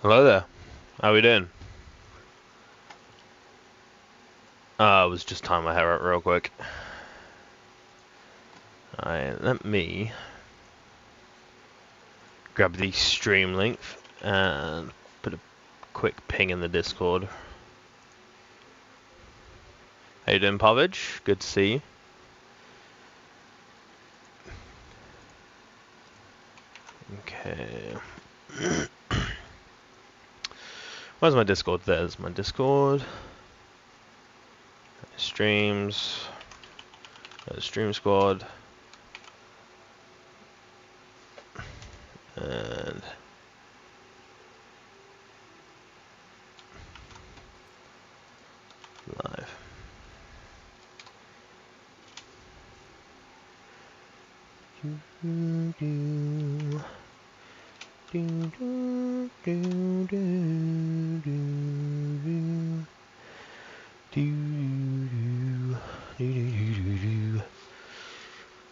Hello there. How we doing? I was just tying my hair up real quick. Alright, let me grab the stream link and put a quick ping in the Discord. How you doing, Pavage? Good to see you. Okay. Where's my Discord? There's my Discord. Streams. Stream squad. And live.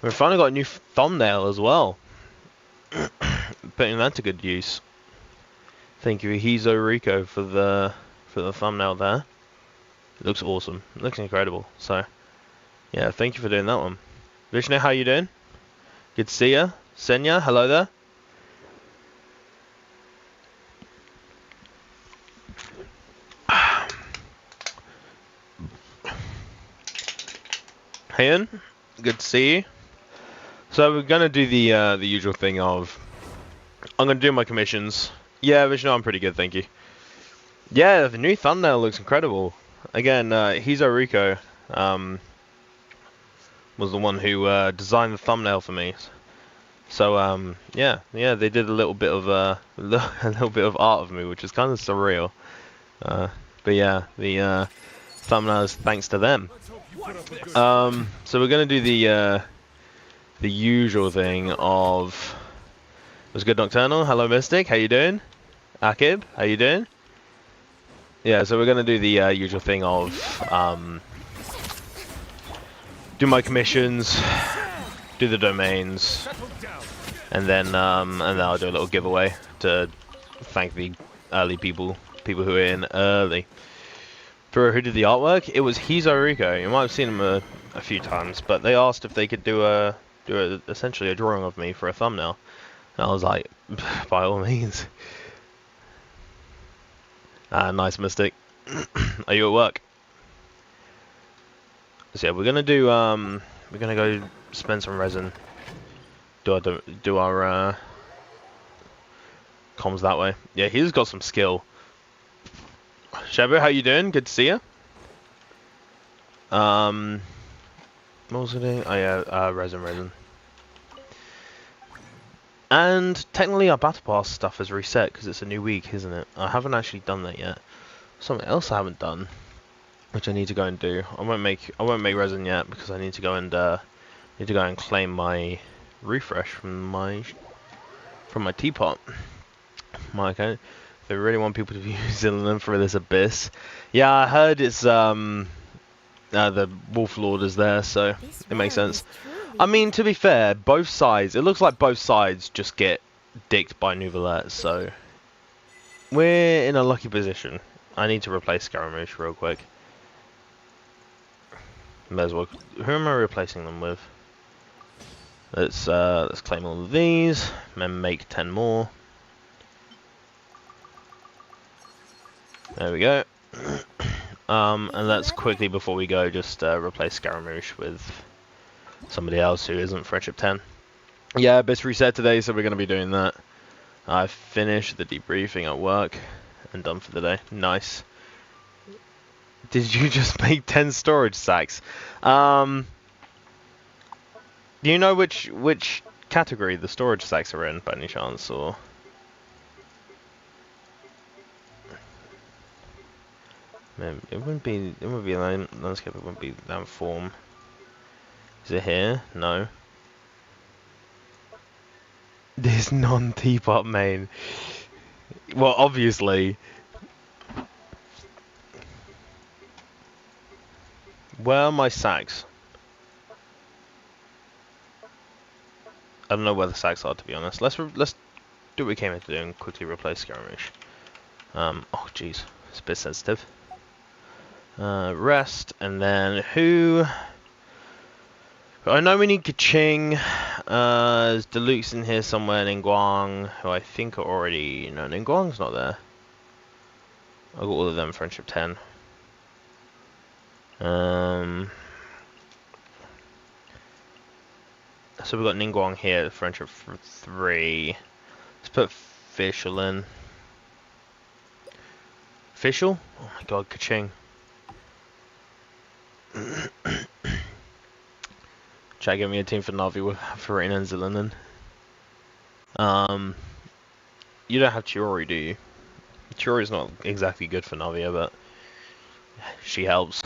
We finally got a new thumbnail as well. Putting that to good use. Thank you, Hizo Rico, for the thumbnail there. It looks awesome. It looks incredible. So, yeah, thank you for doing that one. Vishnu, how you doing? Good to see ya. Senya, hello there. Hayan, good to see you. So we're gonna do the usual thing of I'm gonna do my commissions. Yeah, Vishnu, I'm pretty good, thank you. Yeah, the new thumbnail looks incredible. Again, Hizo Rico was the one who designed the thumbnail for me. So yeah, they did a little bit of a little bit of art of me, which is kind of surreal. But yeah, the thumbnail is thanks to them. So we're gonna do the usual thing of. What's good, Nocturnal? Hello, Mystic. How you doing? Akib, how you doing? Yeah, so we're gonna do the usual thing of do my commissions, do the domains, and then I'll do a little giveaway to thank the early people who are in early. For who did the artwork, it was Hizo Rico. You might have seen him a few times, but they asked if they could do essentially a drawing of me for a thumbnail, and I was like, by all means. Nice, Mystic. Are you at work? So yeah, we're gonna do we're gonna go spend some resin. Do our comms that way. Yeah, he's got some skill. Shabu, how you doing? Good to see you. What was I doing? Oh yeah, resin. And technically our battle pass stuff is reset because it's a new week, isn't it? I haven't actually done that yet. Something else I haven't done, which I need to go and do. I won't make resin yet because I need to go and claim my refresh from my teapot. My account. If they really want people to be using them for this abyss. Yeah, I heard it's the Wolf Lord is there, so it makes sense. I mean, to be fair, both sides, it looks like both sides just get dicked by Nouvellette, so we're in a lucky position. I need to replace Scaramouche real quick. May as well. Who am I replacing them with? Let's claim all of these, and make 10 more. There we go. And let's quickly, before we go, just replace Scaramouche with somebody else who isn't Friendship 10. Yeah, Abyss reset today, so we're going to be doing that. I finished the debriefing at work and done for the day. Nice. Did you just make 10 storage sacks? Do you know which category the storage sacks are in, by any chance, or? It wouldn't be landscape, it wouldn't be that form. Is it here? No. This non-teapot main. Well, obviously. Where are my sacks? I don't know where the sacks are, to be honest. Let's do what we came here to do and quickly replace Scaramouche. Oh jeez, it's a bit sensitive. Rest, and then who? I know we need Kaching. There's Deluxe in here somewhere, Ningguang, who I think are already... No, Ningguang's not there. I've got all of them, Friendship 10. So we've got Ningguang here, Friendship 3. Let's put Fischl in. Fischl? Oh my god, Kaching. Try to get me a team for Navi with Farina and Zillinen. You don't have Chiori, do you? Chiori's not exactly good for Navia, but she helps.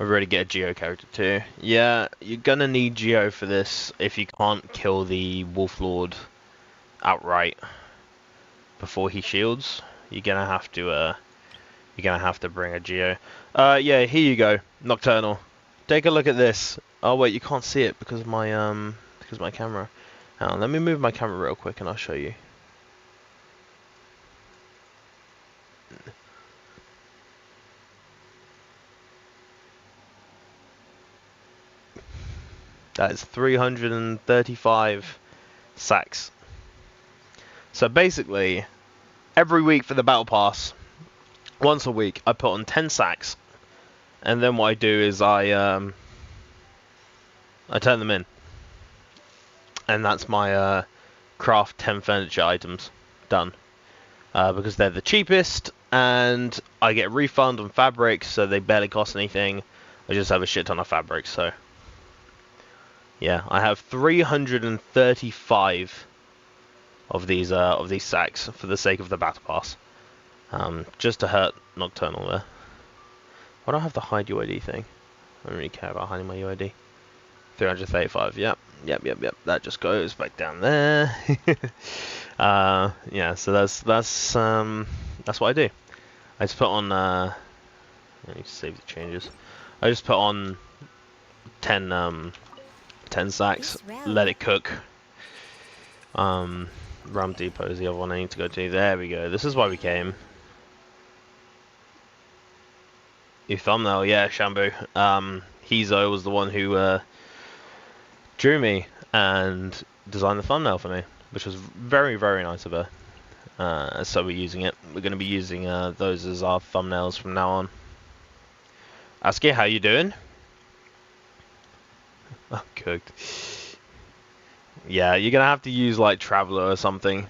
I've already get a Geo character too. Yeah, you're gonna need Geo for this if you can't kill the Wolf Lord outright before he shields. You're gonna have to bring a Geo. Yeah, here you go, Nocturnal. Take a look at this. Oh wait, you can't see it because of my camera. Hang on, let me move my camera real quick and I'll show you. That is 335 sacks. So basically, every week for the battle pass, once a week, I put on 10 sacks, and then what I do is I turn them in, and that's my craft 10 furniture items done, because they're the cheapest, and I get a refund on fabric, so they barely cost anything. I just have a shit ton of fabric, so yeah, I have 335 of these sacks for the sake of the battle pass. Just to hurt Nocturnal there. Why don't I have the hide UID thing? I don't really care about hiding my UID. 335, yep. That just goes back down there. Yeah, so that's what I do. I just put on I need to save the changes. I just put on 10 sacks, let it cook. Ram Depot is the other one I need to go to. There we go. This is why we came. Your thumbnail, yeah, Shambu. Hizo was the one who drew me and designed the thumbnail for me, which was very, very nice of her. So we're using it. We're going to be using those as our thumbnails from now on. Aski, how you doing? I'm cooked. Yeah, you're going to have to use like Traveler or something.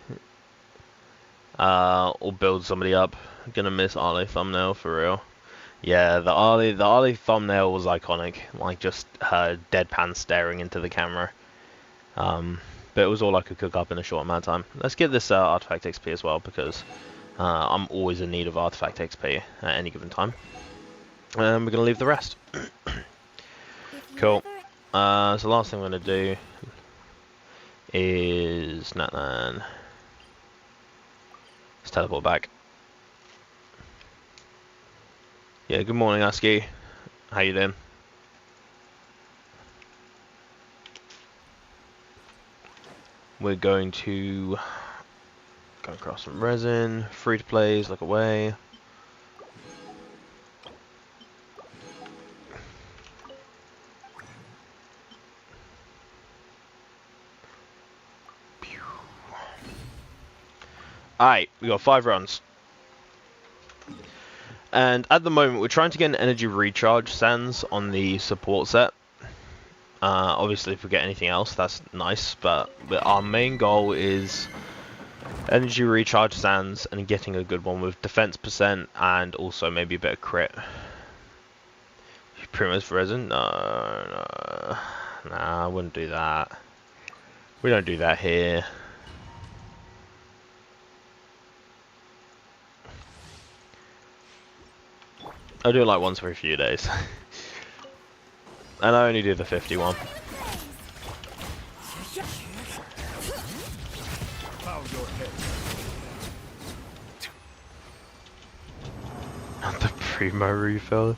Or build somebody up. I'm going to miss Arlie thumbnail for real. Yeah, the Arlie thumbnail was iconic, like just her deadpan staring into the camera. But it was all I could cook up in a short amount of time. Let's get this artifact XP as well, because I'm always in need of artifact XP at any given time. And we're gonna leave the rest. Cool. So the last thing I'm gonna do is let's teleport back. Yeah, good morning, Aski. How you doing? We're going to go across some resin, free to plays, look away. Alright, we got 5 runs. And at the moment, we're trying to get an energy recharge sands on the support set. Obviously, if we get anything else, that's nice. But our main goal is energy recharge sands and getting a good one with defense percent and also maybe a bit of crit. Primos for resin? No. Nah, I wouldn't do that. We don't do that here. I do it like once every few days. And I only do the 51. The primo refill.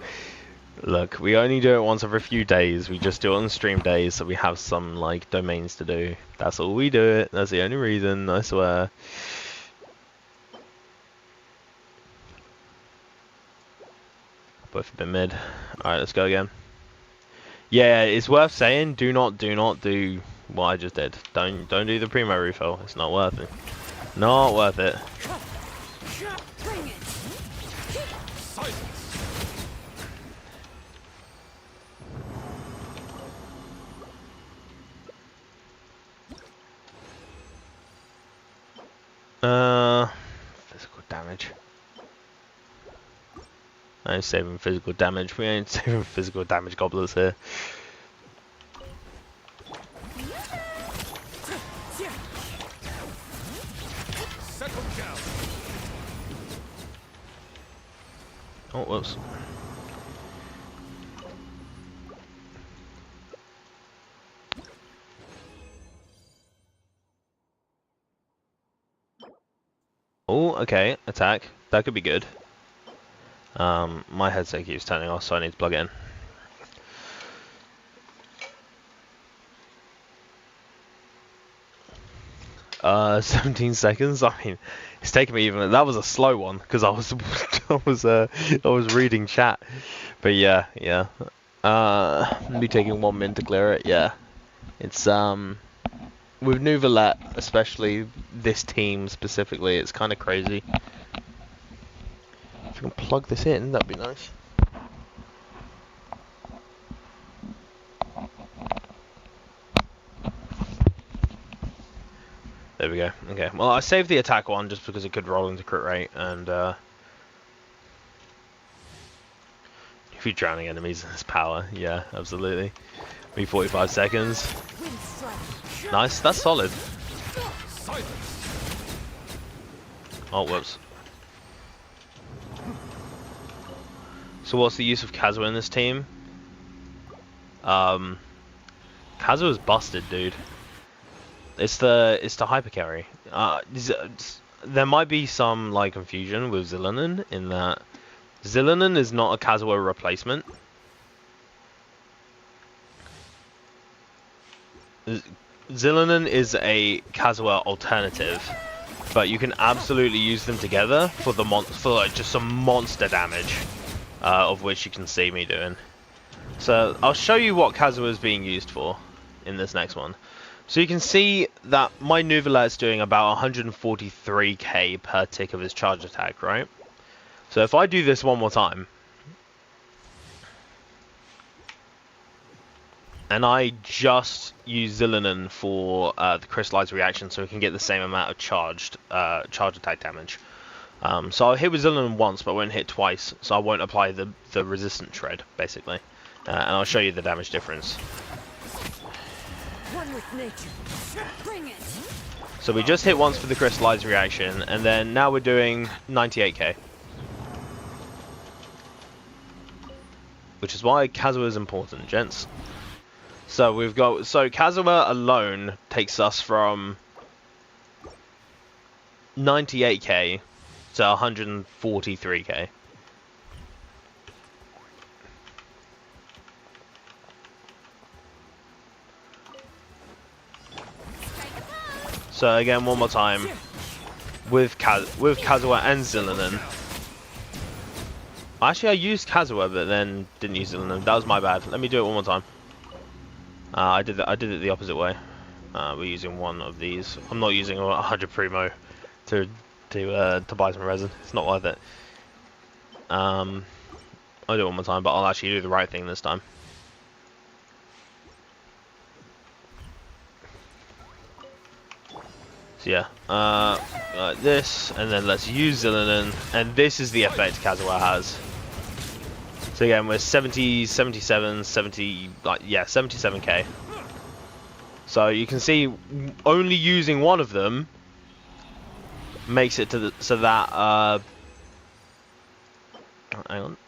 Look, we only do it once every few days. We just do it on stream days, so we have some like domains to do. That's all we do it. That's the only reason, I swear. Both have been mid. Alright, let's go again. Yeah, it's worth saying, do not do what I just did. Don't do the primo refill. It's not worth it. Not worth it. Physical damage. I ain't saving physical damage. We ain't saving physical damage gobblers here. Oh, whoops. Oh, okay. Attack. That could be good. My headset keeps turning off, so I need to plug it in. 17 seconds. I mean, it's taken me even. That was a slow one because I was, I was reading chat. But yeah. Me taking 1 minute to clear it. Yeah, it's with Nouvellette, especially this team specifically, it's kind of crazy. If we can plug this in, that'd be nice. There we go. Okay. Well, I saved the attack one just because it could roll into crit rate, and if you're drowning enemies in this power, yeah, absolutely. Me 45 seconds. Nice. That's solid. Oh, whoops. So what's the use of Kazuha in this team? Kazuha's busted, dude. It's the hyper carry. There might be some like confusion with Zillanen in that Zillanen is not a Kazuha replacement. Zillanen is a Kazuha alternative, but you can absolutely use them together for the like just some monster damage, of which you can see me doing. So I'll show you what Kazuha is being used for in this next one. So you can see that my Nouvellette is doing about 143k per tick of his charge attack, right? So if I do this one more time, and I just use Zillanen for the crystallized reaction, so we can get the same amount of charge attack damage. So I'll hit with Zillanen once, but I won't hit twice, so I won't apply the resistant shred, basically. And I'll show you the damage difference. One with nature. Bring it. So we just hit once for the crystallized reaction, and then now we're doing 98k. Which is why Kazuha is important, gents. So we've got, Kazuha alone takes us from 98k to 143k. So again, one more time, with Kazuha and Zillanen. Actually, I used Kazuha, but then didn't use Zillanen. That was my bad. Let me do it one more time. I did it the opposite way. We're using one of these. I'm not using 100 primo to buy some resin. It's not worth it. I'll do it one more time, but I'll actually do the right thing this time. So yeah, like this, and then let's use Zillanen, and this is the effect Kazuha has. So again, we're 70, 77, 70, like, yeah, 77k. So you can see, only using one of them makes it to the, so that, hang on,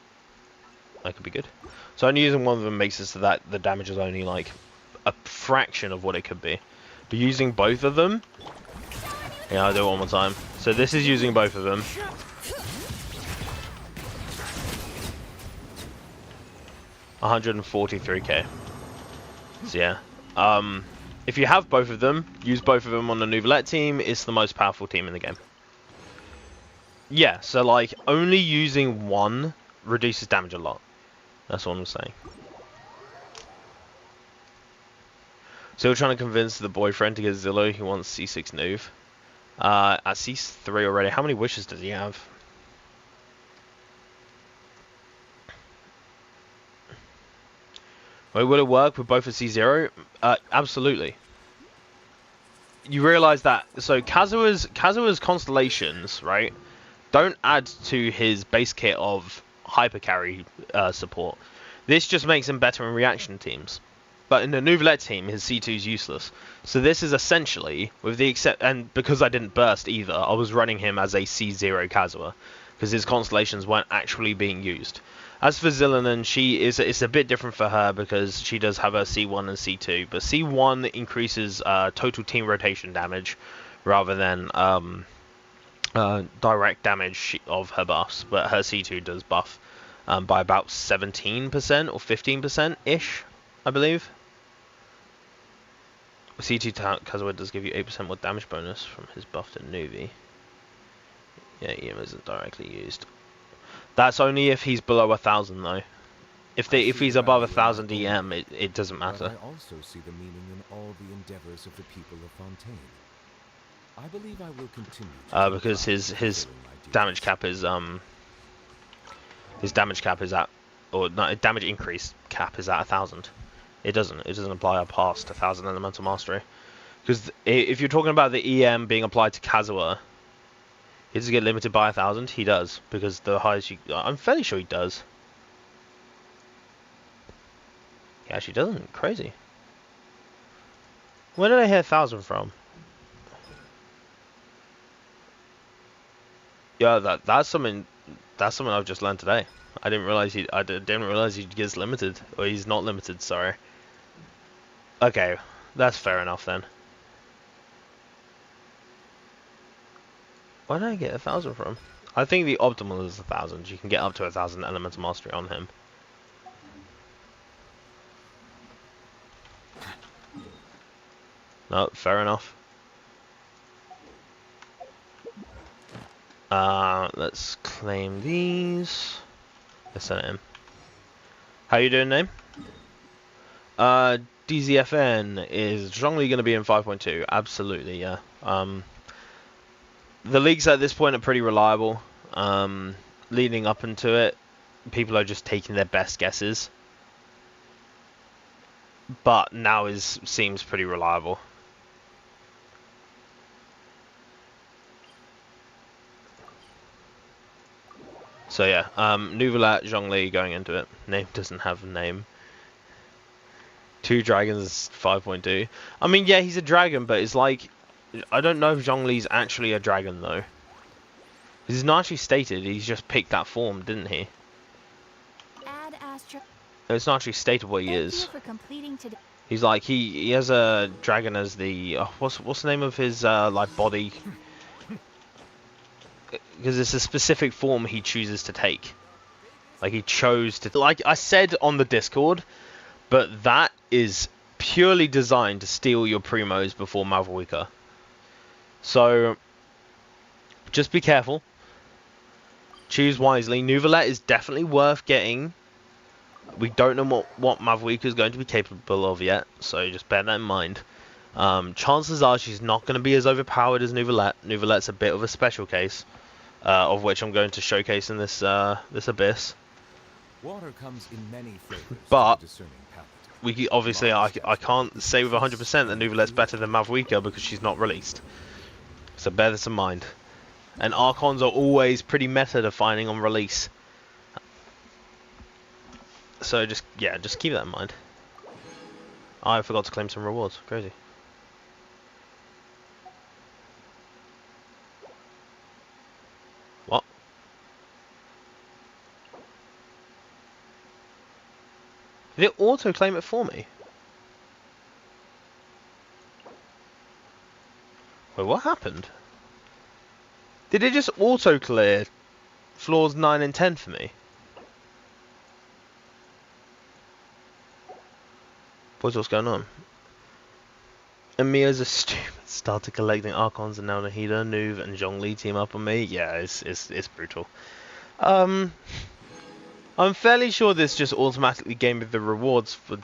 that could be good. So only using one of them makes it so that the damage is only like a fraction of what it could be. But using both of them, yeah, I'll do it one more time. So this is using both of them. $143k. So yeah, if you have both of them, use both of them on the Nouvellette team. It's the most powerful team in the game. Yeah, so like only using one reduces damage a lot. That's what I'm saying. So we're trying to convince the boyfriend to get Zillow. He wants C6 Nuve. At C3 already. How many wishes does he have? Wait, will it work with both at C0? Absolutely. You realize that, so Kazuha's constellations, right, don't add to his base kit of hyper carry support. This just makes him better in reaction teams. But in the Nouvellette team, his C2 is useless. So this is essentially, with the and because I didn't burst either, I was running him as a C0 Kazuha, because his constellations weren't actually being used. As for Zillanen, it's a bit different for her because she does have a C1 and C2, but C1 increases total team rotation damage rather than direct damage of her buffs, but her C2 does buff by about 17% or 15%-ish, I believe. C2 Kazuha does give you 8% more damage bonus from his buff to Nuvi. Yeah, EM isn't directly used. That's only if he's below 1,000 though. If he's above 1,000 EM, it doesn't matter. But I also see the meaning in all the endeavors of the people of Fontaine. I believe I will continue because his damage cap is at, or no, damage increase cap is at 1,000. It doesn't apply past 1,000 elemental mastery. Because if you're talking about the EM being applied to Kazuha, he does get limited by 1,000. He does, because the highest you, I'm fairly sure he does. He actually doesn't. Crazy. Where did I hear 1,000 from? Yeah, that's something I've just learned today. I didn't realize he gets limited, or he's not limited. Sorry. Okay, that's fair enough then. Where did I get 1,000 from? I think the optimal is 1,000. You can get up to 1,000 elemental mastery on him. No, fair enough. Let's claim these. Let's send it in. How you doing, name? DZFN, is Zhongli going to be in 5.2? Absolutely, yeah. The leagues at this point are pretty reliable. Leading up into it, people are just taking their best guesses. But now seems pretty reliable. So yeah, Nouvellette, Zhongli going into it. Name doesn't have a name. 2 dragons, 5.2. I mean, yeah, he's a dragon, but it's like, I don't know if Zhongli's actually a dragon though. He's not actually stated. He's just picked that form, didn't he? It's not actually stated what he is. He's like he has a dragon as the what's the name of his like body? Because it's a specific form he chooses to take. Like he chose to, like I said on the Discord, but that is purely designed to steal your primos before Malvoica. So just be careful. Choose wisely. Nouvellette is definitely worth getting. We don't know what Malvoica is going to be capable of yet, so just bear that in mind. Chances are she's not going to be as overpowered as Nouvellette. Nouvellette's a bit of a special case, of which I'm going to showcase in this this abyss. Water comes in many flavors, but we obviously I can't say with 100% that Nouvellette's better than Malvoica because she's not released. So bear this in mind. And Archons are always pretty meta defining on release. So just keep that in mind. I forgot to claim some rewards. Crazy. What? Did it auto claim it for me? Wait, what happened? Did it just auto clear floors 9 and 10 for me? What's going on? Emiya's a stupid. Started collecting Archons and now Nahida, Nuve and Zhongli team up on me. Yeah, it's brutal. I'm fairly sure this just automatically gave me the rewards for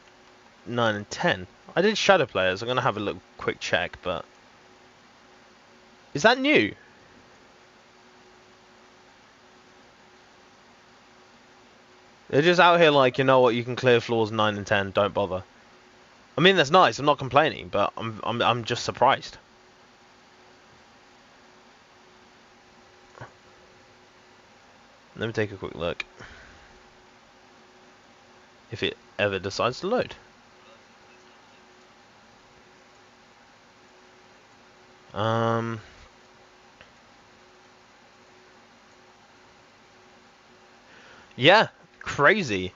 9 and 10. I did Shadow Players. I'm going to have a look, quick check, but... Is that new? They're just out here like, you know what, you can clear floors 9 and 10, don't bother. I mean, that's nice, I'm not complaining, but I'm just surprised. Let me take a quick look. If it ever decides to load. Yeah, crazy.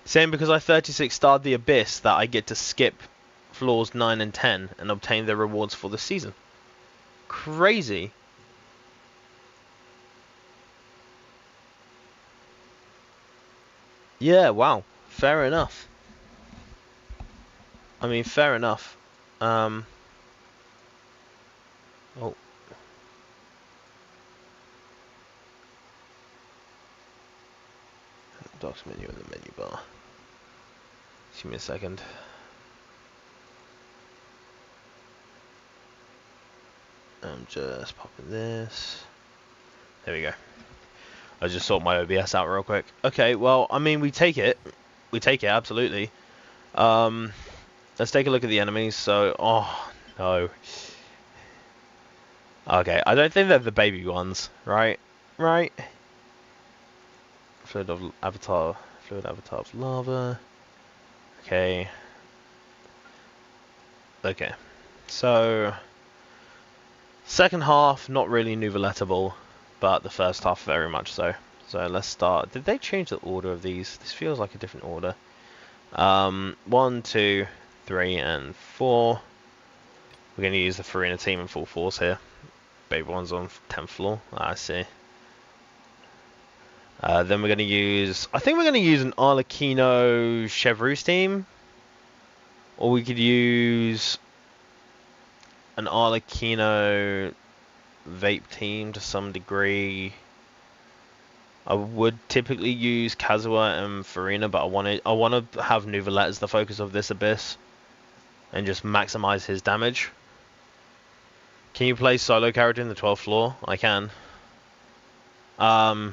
Saying because I 36 starred the Abyss that I get to skip floors 9 and 10 and obtain the rewards for the season. Crazy. Yeah, wow. Fair enough. I mean, fair enough. Oh. Docs menu in the menu bar. Give me a second. I'm just popping this. There we go. I just sort my OBS out real quick. Okay, well, I mean, we take it. We take it, absolutely. Let's take a look at the enemies. So, oh, no. Okay, I don't think they're the baby ones, right? Right? Fluid avatar of lava. Okay. Okay. So, second half, not really nouvelatable, but the first half very much so. So let's start. Did they change the order of these? This feels like a different order. 1, 2, 3, and 4. We're going to use the Farina team in full force here. Baby one's on 10th floor. I see. Then we're going to use... I think we're going to use an Arlecchino Chevreuse team. Or we could use an Arlecchino Vape team to some degree. I would typically use Kazuha and Farina, but I want to have Nouvelet as the focus of this Abyss. And just maximize his damage. Can you play solo character in the 12th floor? I can. I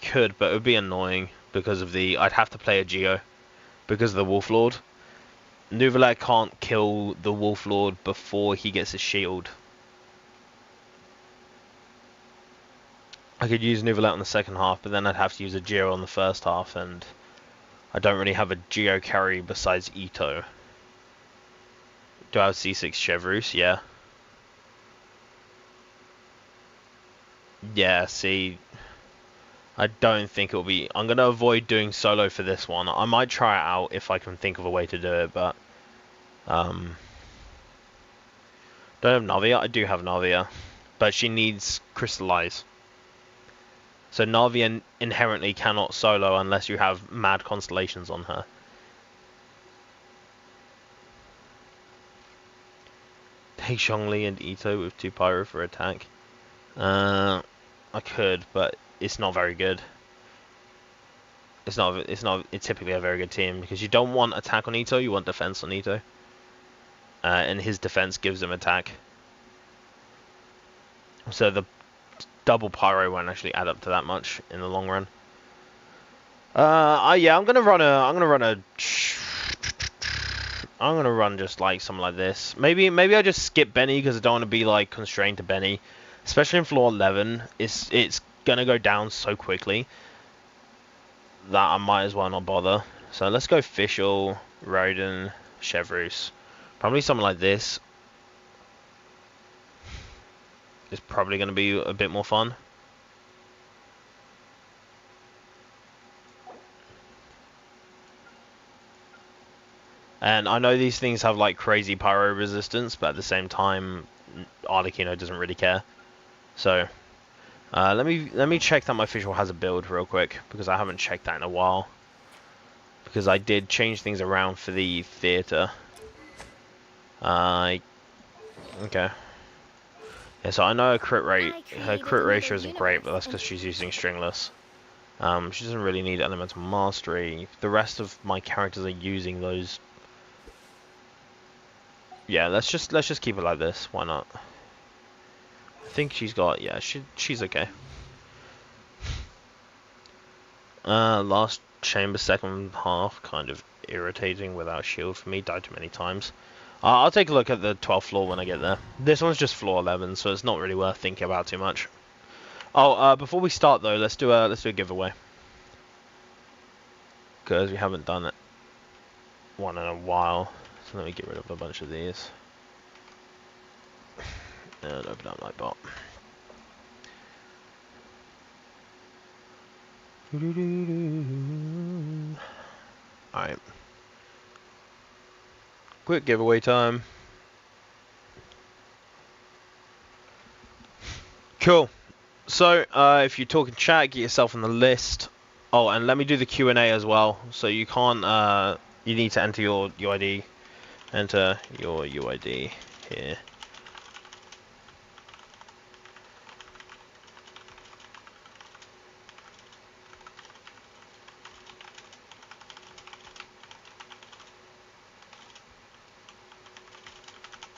could, but it would be annoying because of the... I'd have to play a Geo because of the Wolf Lord. Nouvelet can't kill the Wolf Lord before he gets his shield. I could use Nouvelet on the second half, but then I'd have to use a Geo on the first half, and I don't really have a Geo carry besides Ito. Do I have C6 Chevreuse? Yeah. Yeah, see... I don't think it'll be... I'm going to avoid doing solo for this one. I might try it out if I can think of a way to do it, but... don't have Navia? I do have Navia. But she needs Crystallize. So Navia inherently cannot solo unless you have mad constellations on her. Take Zhongli and Ito with 2 Pyro for attack. I could, but it's not very good. It's typically a very good team because you don't want attack on Ito, you want defense on Ito. And his defense gives him attack. So the double Pyro won't actually add up to that much in the long run. Yeah, I'm gonna run just like something like this. Maybe I just skip Benny because I don't want to be like constrained to Benny, especially in floor 11. It's gonna go down so quickly that I might as well not bother. So let's go Fischl, Roden, Chevreuse. Probably something like this is probably going to be a bit more fun. And I know these things have like crazy pyro resistance, but at the same time, Arlecchino doesn't really care. So let me check that my Fischl has a build real quick because I haven't checked that in a while. Because I did change things around for the theater. Okay. Yeah, so I know I her created crit another ratio isn't great, universe but that's and because she's used using it. stringless. She doesn't really need elemental mastery. The rest of my characters are using those. Yeah, let's just keep it like this. Why not? I think she's got, yeah, she's okay. Last chamber second half, kind of irritating without shield for me. Died too many times. I'll take a look at the 12th floor when I get there. This one's just floor 11, so it's not really worth thinking about too much. Oh, before we start though, let's do a giveaway, because we haven't done it one in a while. So let me get rid of a bunch of these and open up my bot. Alright. Quick giveaway time. Cool. So, if you're talking chat, get yourself on the list. Oh, and let me do the Q&A as well. So you can't, you need to enter your UID. Enter your UID here.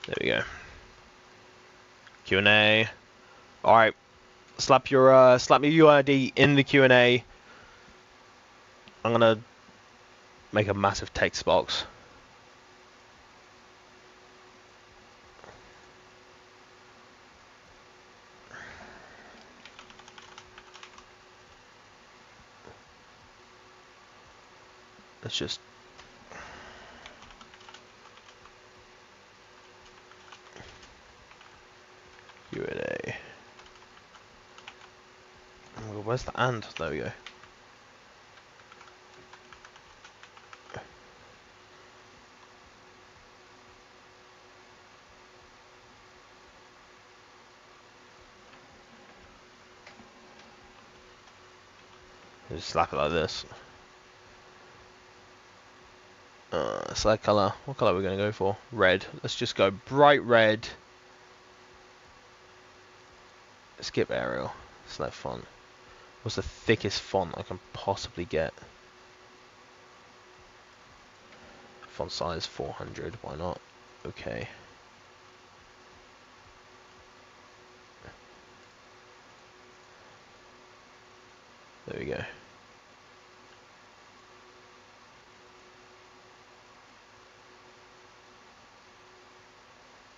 There we go. Q&A. Alright. Slap your UID in the Q&A. I'm gonna make a massive text box. Let's just Q&A. Oh, where's the and? There we go. Just slap it like this. Select color. What color are we gonna go for? Red. Let's just go bright red. Skip Arial. Select font. What's the thickest font I can possibly get? Font size 400. Why not? Okay. There we go.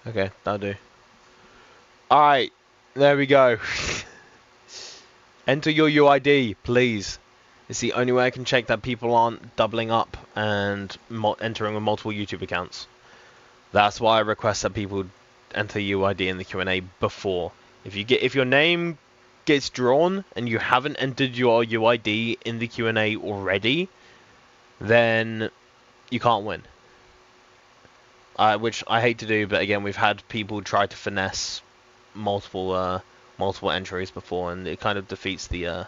Okay, that'll do. Alright, there we go. Enter your UID, please. It's the only way I can check that people aren't doubling up and entering with multiple YouTube accounts. That's why I request that people enter UID in the Q&A before. If your name gets drawn and you haven't entered your UID in the Q&A already, then you can't win. Which I hate to do, but again, we've had people try to finesse multiple entries before, and it kind of defeats the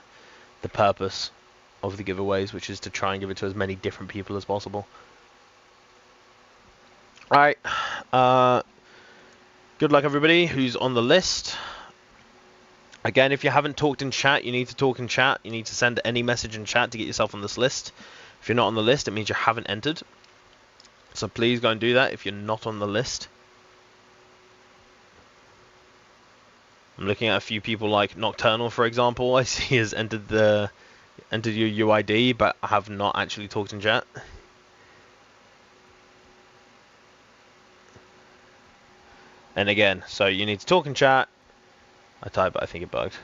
purpose of the giveaways, which is to try and give it to as many different people as possible. Alright, good luck everybody who's on the list. Again, if you haven't talked in chat, you need to talk in chat. You need to send any message in chat to get yourself on this list. If you're not on the list, it means you haven't entered. So please go and do that if you're not on the list. I'm looking at a few people like Nocturnal, for example. I see has entered your UID, but I have not actually talked in chat. And again, so you need to talk in chat. I type, but I think it bugged.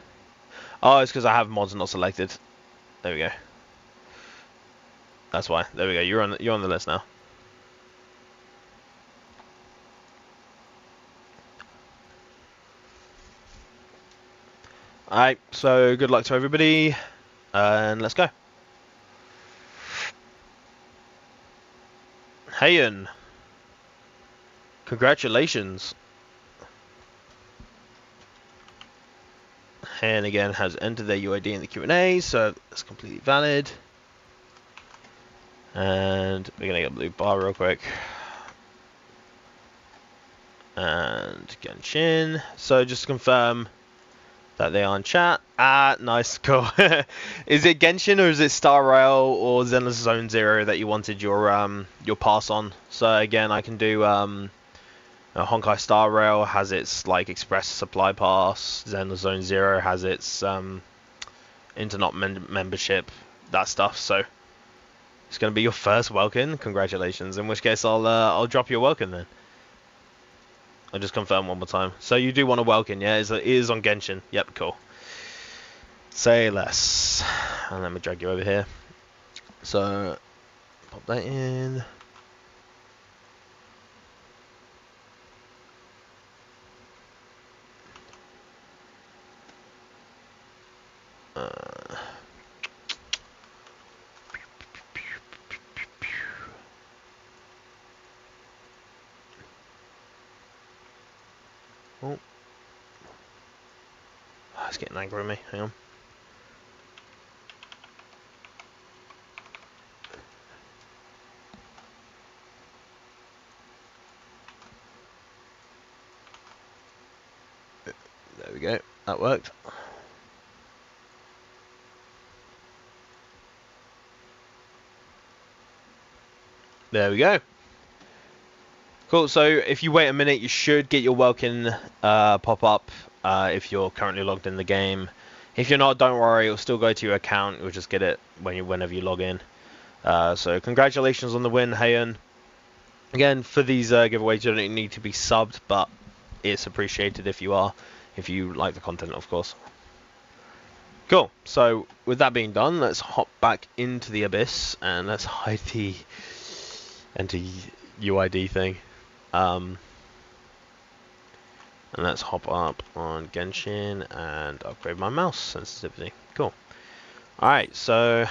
Oh, it's because I have mods not selected. There we go. That's why. There we go. You're on the list now. Alright, so good luck to everybody, and let's go. Hayen, congratulations. Hayen again has entered their UID in the Q&A, so that's completely valid. And we're gonna get a blue bar real quick. and Genshin. So just to confirm that they are in chat. Ah, nice, cool. Is it Genshin or is it Star Rail or Zenless Zone Zero that you wanted your pass on? So again, I can do Honkai Star Rail has its like express supply pass. Zenless Zone Zero has its internet membership, that stuff. So it's gonna be your first Welkin. Congratulations. In which case I'll drop you a Welkin then. I'll just confirm one more time. So you do want a Welkin, yeah? It is on Genshin. Yep, cool. Say less. And let me drag you over here. So pop that in. Oh. It's getting angry at me. Hang on. There we go. That worked. There we go. Cool, so if you wait a minute, you should get your Welkin pop up if you're currently logged in the game. If you're not, don't worry, it'll still go to your account. You'll just get it whenever you log in. So congratulations on the win, Hayen. Again, for these giveaways, you don't need to be subbed, but it's appreciated if you are, if you like the content, of course. Cool, so with that being done, let's hop back into the Abyss, and let's hide the UID thing. And let's hop up on Genshin and upgrade my mouse sensitivity. Cool. Alright, so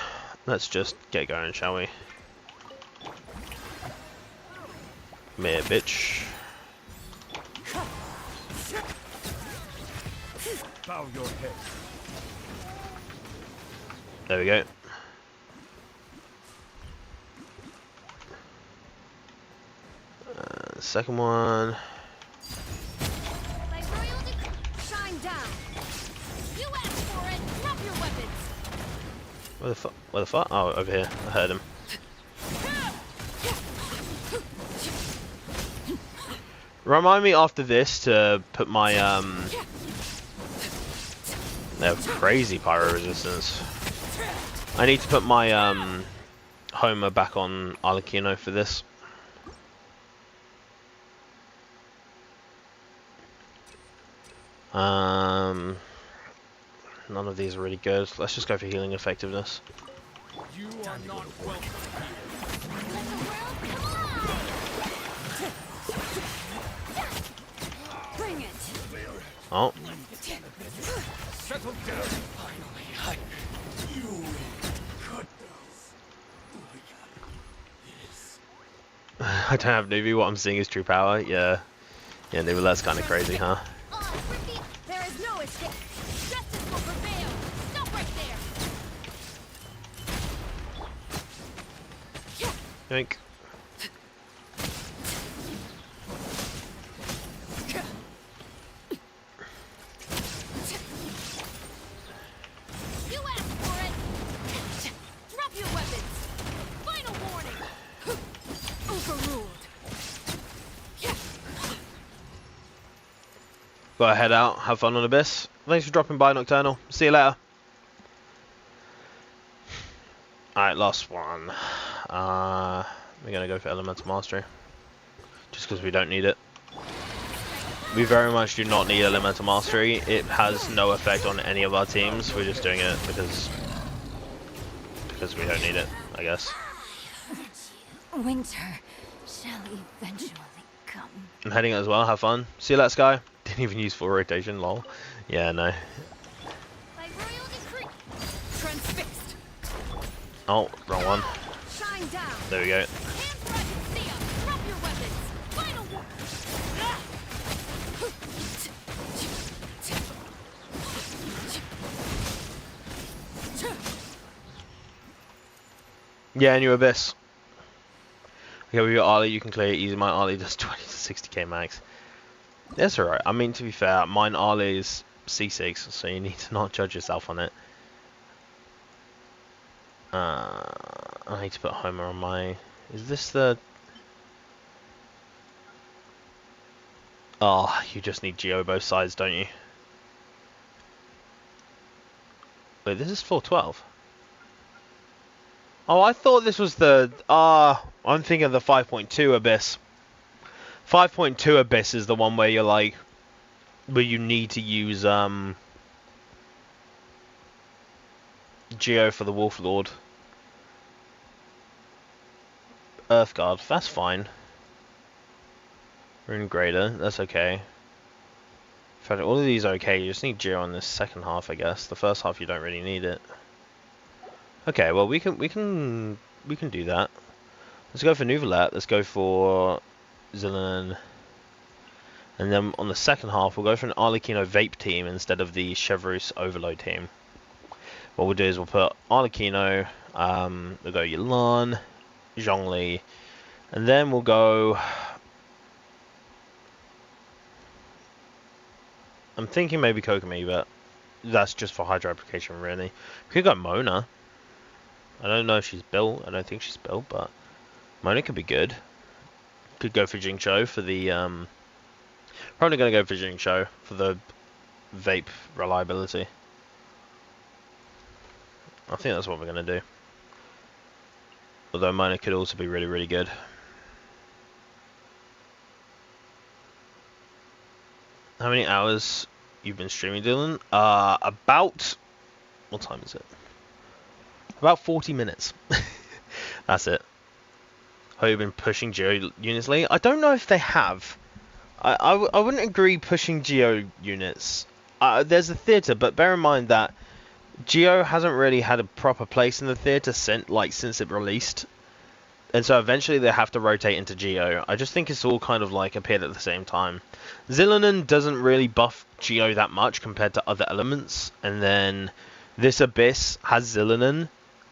let's just get going, shall we? Come here, bitch. Bow your head. There we go. Second one. Shine down. You asked for it. Drop your weapons. Where the fuck? Where the fuck? Oh, over here. I heard him. Remind me after this to put my they have crazy pyro resistance. I need to put my Homer back on Arlecchino for this. None of these are really good. Let's just go for healing effectiveness. You are not welcome. Bring it. Oh. Settle down. Finally, you cut I don't have newbie. What I'm seeing is true power. Yeah. Yeah, newbie, that's kind of crazy, huh? There is no escape. Justice will prevail. Stop right there. Yoink. You asked for it. Drop your weapons. Final warning. Overruled. Gotta head out. Have fun on Abyss. Thanks for dropping by, Nocturnal. See you later. Alright, last one. We're gonna go for Elemental Mastery. Just because we don't need it. We very much do not need Elemental Mastery. It has no effect on any of our teams. We're just doing it because we don't need it, I guess. Winter shall eventually come. I'm heading out as well. Have fun. See you later, Sky. Didn't even use full rotation, lol. Yeah, no. By royal decree. Transfixed. Oh, wrong one. Shine down. There we go. Hands where I can see 'em. Drop your weapons. Final one. Yeah, new Abyss. Okay, with your Arlie, you can clear it easy. My Arlie does 20 to 60k max. That's alright. I mean, to be fair, mine Arlie is C6, so you need to not judge yourself on it. I need to put Homer on my... Is this the... Oh, you just need Geo both sides, don't you? Wait, this is 412. Oh, I thought this was the... I'm thinking of the 5.2 Abyss. 5.2 Abyss is the one where you're like... Where you need to use, Geo for the Wolf Lord. Earthguard, that's fine. Rune Grader, that's okay. In fact, all of these are okay, you just need Geo on this second half, I guess. The first half you don't really need it. Okay, well we can do that. Let's go for Nuvalet, let's go for Zillion. And then on the second half we'll go for an Arlecchino Vape team instead of the Chevreuse Overload team. What we'll do is we'll put Arlecchino, we'll go Yelan, Zhongli, and then we'll go... I'm thinking maybe Kokomi, but that's just for Hydro application, really. We could go Mona. I don't know if she's built. I don't think she's built, but Mona could be good. Could go for Jingzhou for the... Probably going to go for Jingzhou for the vape reliability. I think that's what we're going to do. Although Mona could also be really, really good. How many hours you've been streaming, Dylan? About... What time is it? About 40 minutes. That's it. Have you been pushing Geo units lately? I don't know if they have. I wouldn't agree pushing Geo units. There's a theatre, but bear in mind that Geo hasn't really had a proper place in the theatre since it released. And so eventually they have to rotate into Geo. I just think it's all kind of like appeared at the same time. Zillion doesn't really buff Geo that much compared to other elements. And then this Abyss has Zillion,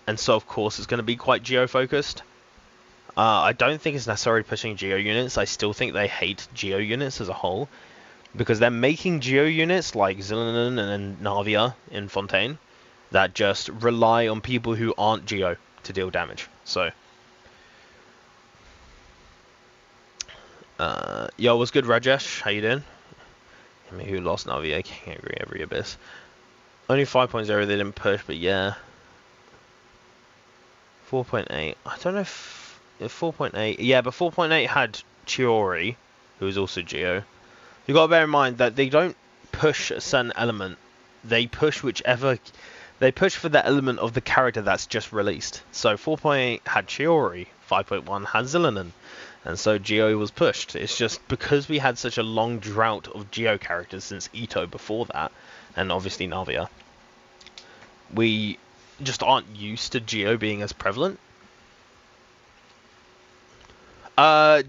and so of course it's going to be quite Geo focused. I don't think it's necessarily pushing Geo units. I still think they hate Geo units as a whole. Because they're making Geo units like Zillion and Navia in Fontaine that just rely on people who aren't Geo to deal damage. So... yo, what's good, Rajesh? How you doing? I mean, who lost Navi? I can't agree. Every Abyss. Only 5.0 they didn't push, but yeah. 4.8. I don't know if 4.8. Yeah, but 4.8 had Chiori, who is also Geo. You got to bear in mind that they don't push a certain element. They push whichever. They push for the element of the character that's just released. So 4.8 had Chiori. 5.1 had Zillion. And so Geo was pushed. It's just because we had such a long drought of Geo characters since Ito before that, and obviously Navia, we just aren't used to Geo being as prevalent. Zillion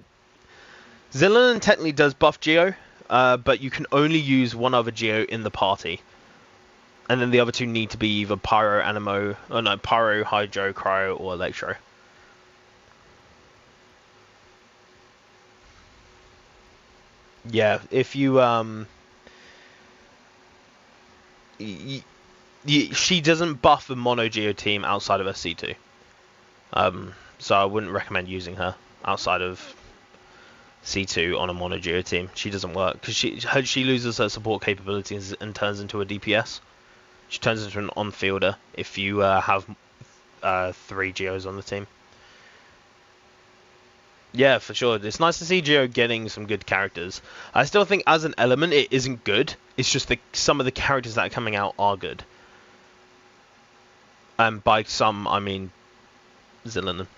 technically does buff Geo, but you can only use one other Geo in the party. And then the other two need to be either Pyro, Animo, oh no, Pyro, Hydro, Cryo, or Electro. Yeah, if you, she doesn't buff the Mono Geo team outside of her C2. So I wouldn't recommend using her outside of C2 on a Mono Geo team. She doesn't work, because she loses her support capabilities and turns into a DPS. She turns into an on-fielder if you have 3 Geos on the team. Yeah, for sure. It's nice to see Geo getting some good characters. I still think as an element it isn't good. It's just that some of the characters that are coming out are good. And by some, I mean Zillion.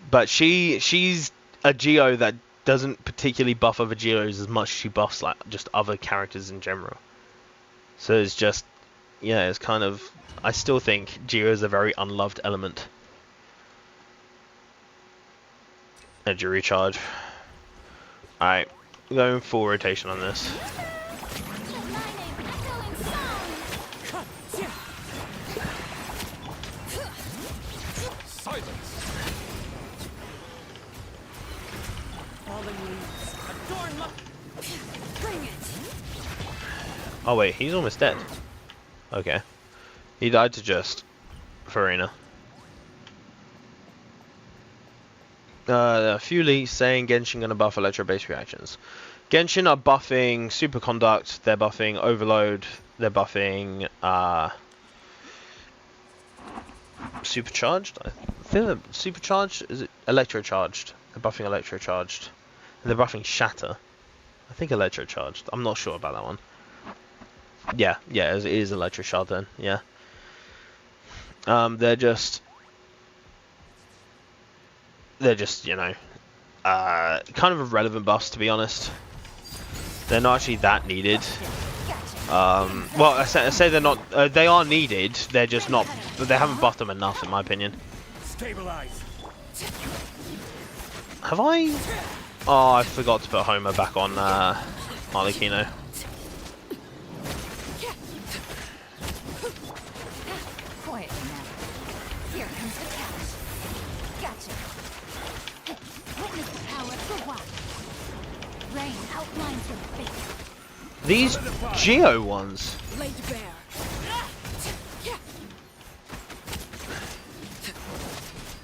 But she's a Geo that doesn't particularly buff other Geos as much as she buffs like just other characters in general. So it's just, yeah, it's kind of... I still think Geo is a very unloved element. Energy recharge. Alright, going full rotation on this. Oh wait, he's almost dead. Okay. He died to just Farina. A few leaks saying Genshin gonna buff electro-based reactions. Genshin are buffing Superconduct, they're buffing Overload, they're buffing Supercharged? I think they're Supercharged? Is it Electrocharged? They're buffing Electrocharged. And they're buffing Shatter. I think Electrocharged. I'm not sure about that one. Yeah, it is Electrocharged then, yeah. They're just, you know, kind of irrelevant buffs, to be honest. They're not actually that needed. Well, I say they're not. They are needed. They're just not. They haven't buffed them enough, in my opinion. Stabilize. Have I? Oh, I forgot to put Homer back on Arlecchino. Quiet now. Here comes the catch. Gotcha. Witness the power for what? Rain outlines your face. These Geo ones. Laid bare.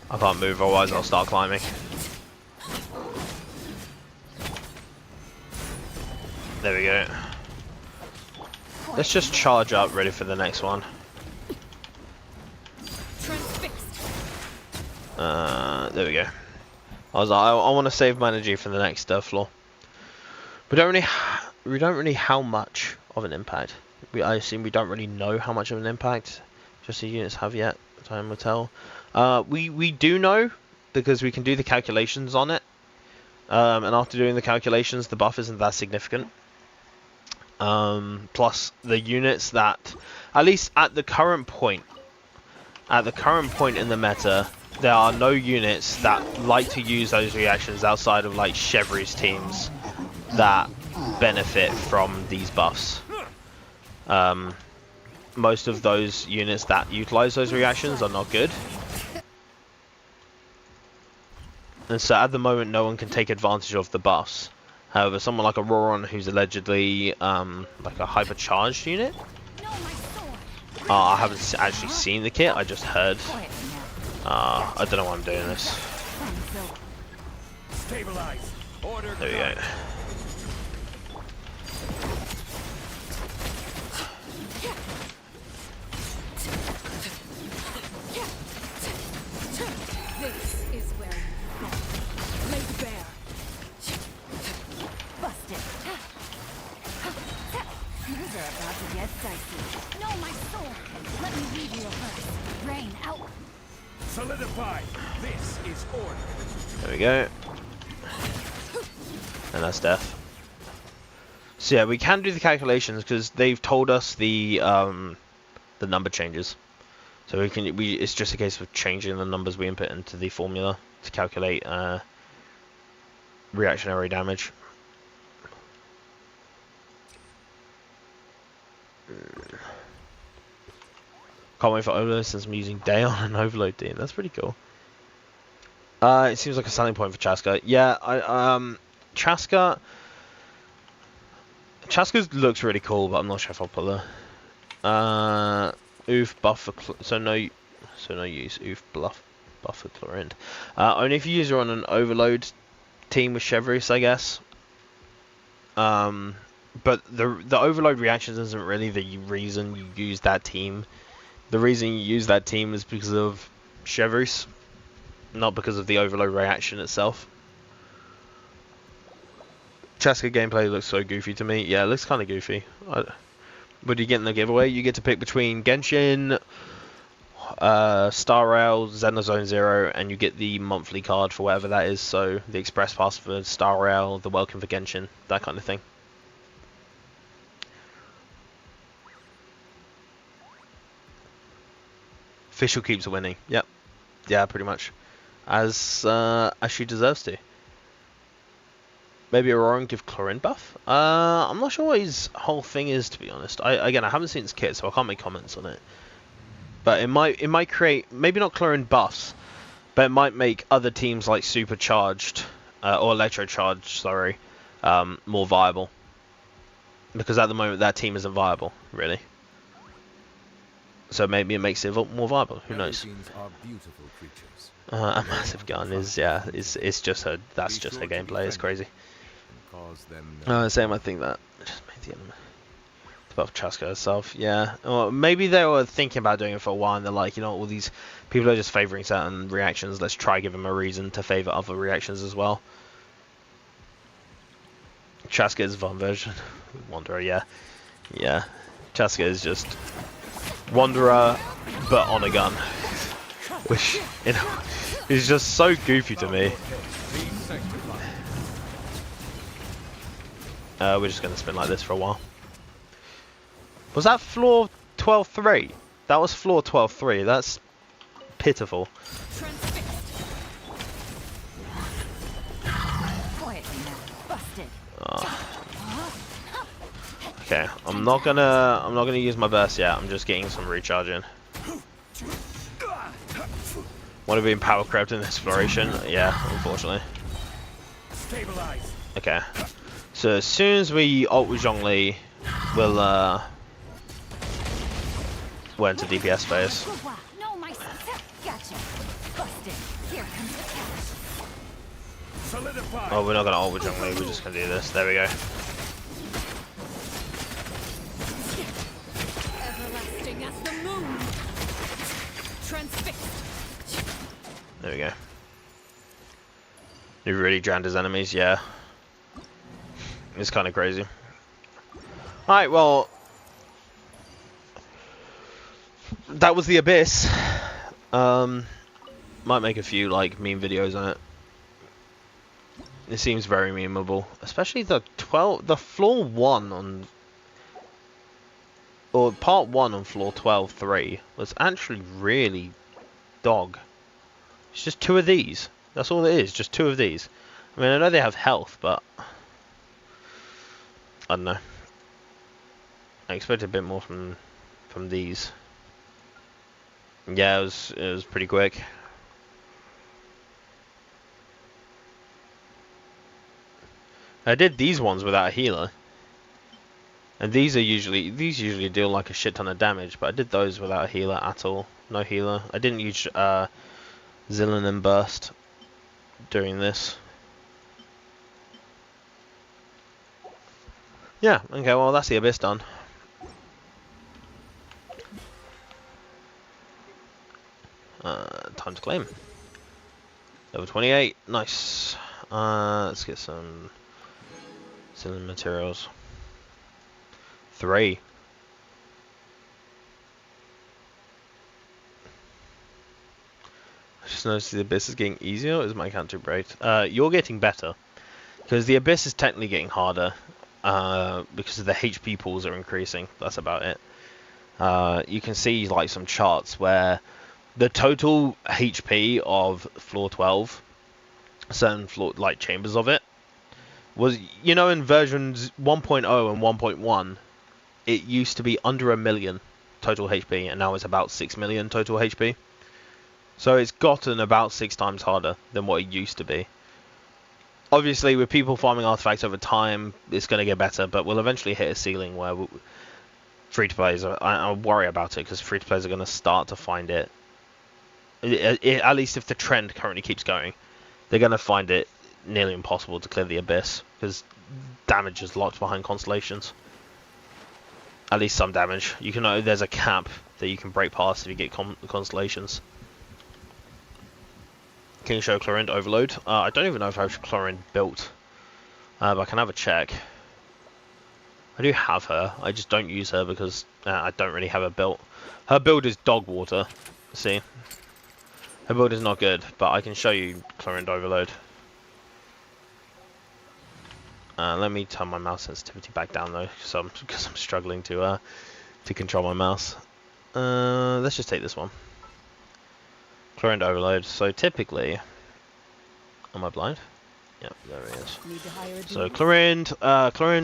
I can't move, otherwise I'll start climbing. There we go. Let's just charge up, ready for the next one. There we go. I was like, I want to save my energy for the next floor. We don't really how much of an impact. I assume we don't really know how much of an impact just the units have yet. Time will tell. We do know because we can do the calculations on it. And after doing the calculations, the buff isn't that significant. Plus the units that, at least at the current point in the meta, there are no units that like to use those reactions outside of like Chevry's teams that benefit from these buffs. Most of those units that utilize those reactions are not good. And so at the moment no one can take advantage of the buffs. However, someone like Auroron, who's allegedly like a hypercharged unit. I haven't actually seen the kit, I just heard. I don't know why I'm doing this. There we go. This is where you go. Laid bare. Busted. Things are about to get dicey. No, my sword. Let me read you a verse. Rain out. Solidify. This is order. There we go. And that's death. So yeah, we can do the calculations because they've told us the number changes. So it's just a case of changing the numbers we input into the formula to calculate reactionary damage. Can't wait for Overload since I'm using Day on an Overload team. That's pretty cool. It seems like a selling point for Chaska. Yeah, Chaska looks really cool, but I'm not sure if I'll put her. Oof buff for no use oof buff for Chlorinde. Only if you use her on an Overload team with Chevreuse, I guess. But the Overload reactions isn't really the reason you use that team. The reason you use that team is because of Chevreuse, not because of the Overload reaction itself. Chaska gameplay looks so goofy to me. Yeah, it looks kind of goofy. What do you get in the giveaway? You get to pick between Genshin, Star Rail, Xenozone Zero, and you get the monthly card for whatever that is. So the Express Pass for Star Rail, the Welcome for Genshin, that kind of thing. Official keeps winning. Yep. Yeah, pretty much. As she deserves to. Maybe Auroran give Chlorinde buff? I'm not sure what his whole thing is, to be honest. I haven't seen his kit, so I can't make comments on it. But it might create, maybe not Chlorinde buffs, but it might make other teams like Supercharged, or Electrocharged, sorry, more viable. because at the moment that team isn't viable, really. So maybe it makes it more viable. Who knows? Machines are beautiful creatures. A massive gun is it's just her. That's just her gameplay. It's crazy. And cause them Same. I think that just made the enemy. Above Chaska herself, yeah. Or maybe they were thinking about doing it for a while, and they're like, you know, all these people are just favouring certain reactions. Let's try give them a reason to favour other reactions as well. Chaska is one version. Wanderer, yeah. Yeah. Chaska is just Wanderer, but on a gun. Which, you know, is just so goofy to me. We're just going to spin like this for a while. Was that floor 12-3? That was floor 12-3. That's pitiful. Okay, I'm not gonna use my burst yet. I'm just getting some recharge in. Want to be in power crept in exploration? Yeah, unfortunately. Okay, so as soon as we ult with Zhongli, we're into DPS phase. Oh, we're not gonna ult with Zhongli. We're just gonna do this. There we go. There we go. He really drowned his enemies, yeah. It's kind of crazy. Alright, well, that was the Abyss. Might make a few like meme videos on it. It seems very memeable, especially the floor 1 on, or part 1 on floor 12-3 was actually really dog. It's just 2 of these. That's all it is, just 2 of these. I mean, I know they have health, but I don't know. I expected a bit more from these. Yeah, it was pretty quick. I did these ones without a healer, and these usually deal like a shit ton of damage, but I did those without a healer at all. No healer. I didn't use Zillion and Burst during this. Yeah, okay, well that's the Abyss done. Time to claim. Level 28, nice. Let's get some Zillion materials. 3. I just noticed the Abyss is getting easier, or is my account too bright? You're getting better. Because the Abyss is technically getting harder. Because the HP pools are increasing. That's about it. You can see like some charts where the total HP of floor 12, certain floor like chambers of it, was, you know, in versions 1.0 and 1.1, it used to be under 1 million total HP, and now it's about 6 million total HP. So it's gotten about 6 times harder than what it used to be. Obviously, with people farming artifacts over time, it's going to get better, but we'll eventually hit a ceiling where free-to-players, I worry about it, because free-to-players are going to start to find it, at least if the trend currently keeps going, they're going to find it nearly impossible to clear the Abyss, because damage is locked behind constellations. At least some damage. You can there's a cap that you can break past if you get constellations. Can you show Chlorine Overload? I don't even know if I have Chlorine built, but I can have a check. I do have her, I just don't use her because I don't really have her built. Her build is dog water, see? Her build is not good, but I can show you Chlorine Overload. Let me turn my mouse sensitivity back down though, because I'm struggling to control my mouse. Let's just take this one. Chlorine Overload. So typically, am I blind? Yeah, there he is. So Chlorine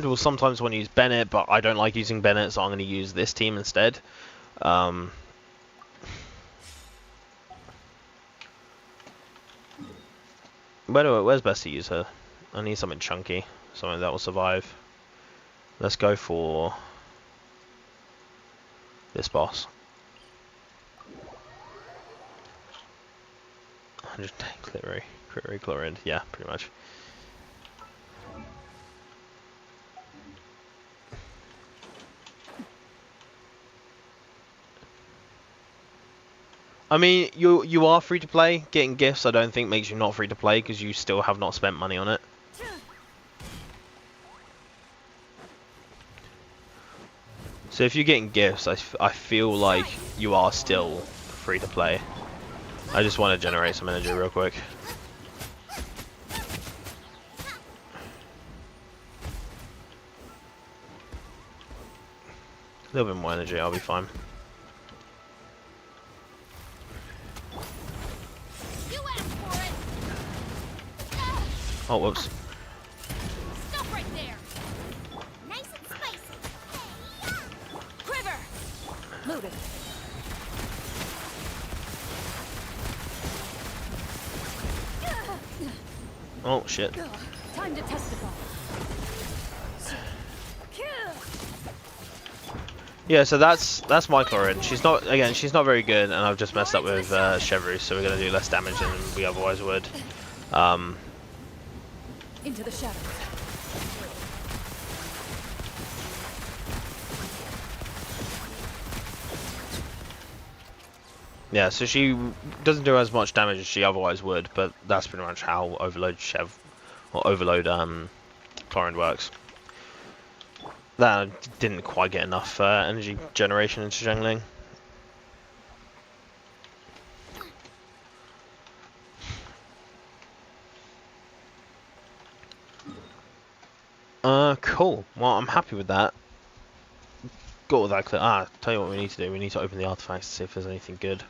will sometimes want to use Bennett, but I don't like using Bennett, so I'm going to use this team instead. Where's best to use her? I need something chunky, something that will survive Let's go for this boss. 110 crit rate, chlorine. Yeah, pretty much. I mean, you are free to play. Getting gifts, I don't think makes you not free to play because you still have not spent money on it. So if you're getting gifts, I feel like you are still free to play. I just want to generate some energy real quick. A little bit more energy, I'll be fine. Oh, whoops. Stop right there. Nice and spicy. Quiver. Loaded. Oh, shit. Time to testify. Yeah, so that's my chlorine. She's not very good, and I've just messed up with Chevrolet, so we're gonna do less damage than we otherwise would. Into the shadows. Yeah, so she doesn't do as much damage as she otherwise would, but that's pretty much how overload chlorine works. That didn't quite get enough energy generation into jungling. Cool. Well, I'm happy with that. Got all that clear. Tell you what we need to do. We need to open the artifacts to see if there's anything good.